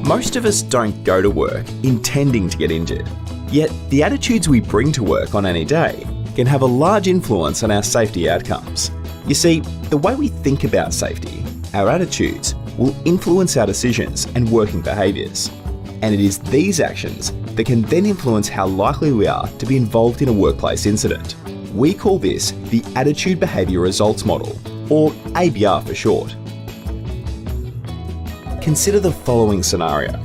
Most of us don't go to work intending to get injured, yet the attitudes we bring to work on any day can have a large influence on our safety outcomes. You see, the way we think about safety, our attitudes, will influence our decisions and working behaviours. And it is these actions that can then influence how likely we are to be involved in a workplace incident. We call this the Attitude Behaviour Results Model, or ABR for short. Consider the following scenario.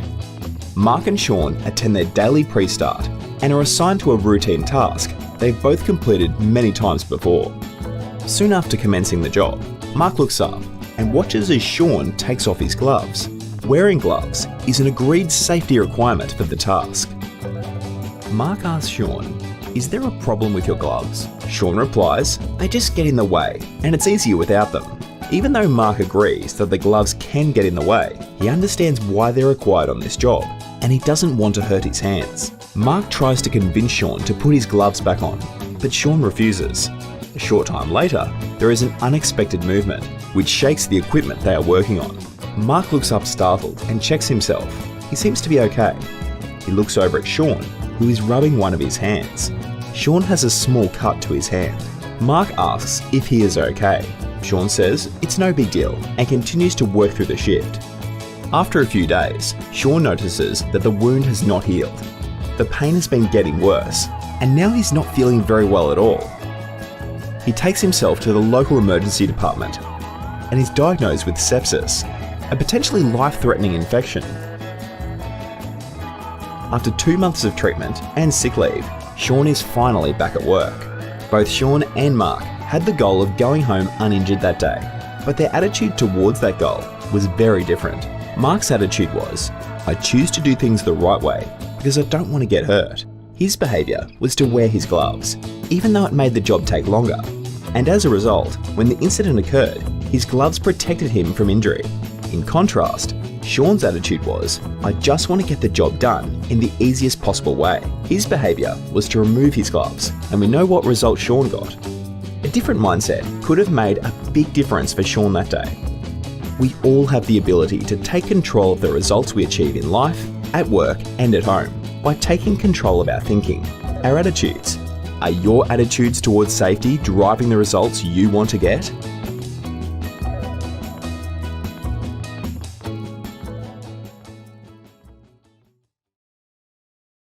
Mark and Sean attend their daily pre-start and are assigned to a routine task they've both completed many times before. Soon after commencing the job, Mark looks up and watches as Sean takes off his gloves. Wearing gloves is an agreed safety requirement for the task. Mark asks Sean, "Is there a problem with your gloves?" Sean replies, "They just get in the way, and it's easier without them." Even though Mark agrees that the gloves can get in the way, he understands why they're required on this job, and he doesn't want to hurt his hands. Mark tries to convince Sean to put his gloves back on, but Sean refuses. A short time later, there is an unexpected movement, which shakes the equipment they are working on. Mark looks up startled and checks himself. He seems to be okay. He looks over at Sean, who is rubbing one of his hands. Sean has a small cut to his hand. Mark asks if he is okay. Sean says it's no big deal and continues to work through the shift. After a few days, Sean notices that the wound has not healed. The pain has been getting worse, and now he's not feeling very well at all. He takes himself to the local emergency department and is diagnosed with sepsis, a potentially life-threatening infection. After 2 months of treatment and sick leave, Sean is finally back at work. Both Sean and Mark had the goal of going home uninjured that day, but their attitude towards that goal was very different. Mark's attitude was, "I choose to do things the right way because I don't want to get hurt." His behaviour was to wear his gloves, even though it made the job take longer. And as a result, when the incident occurred, his gloves protected him from injury. In contrast, Sean's attitude was, "I just want to get the job done in the easiest possible way." His behaviour was to remove his gloves, and we know what result Sean got. A different mindset could have made a big difference for Sean that day. We all have the ability to take control of the results we achieve in life, at work, and at home by taking control of our thinking, our attitudes. Are your attitudes towards safety driving the results you want to get?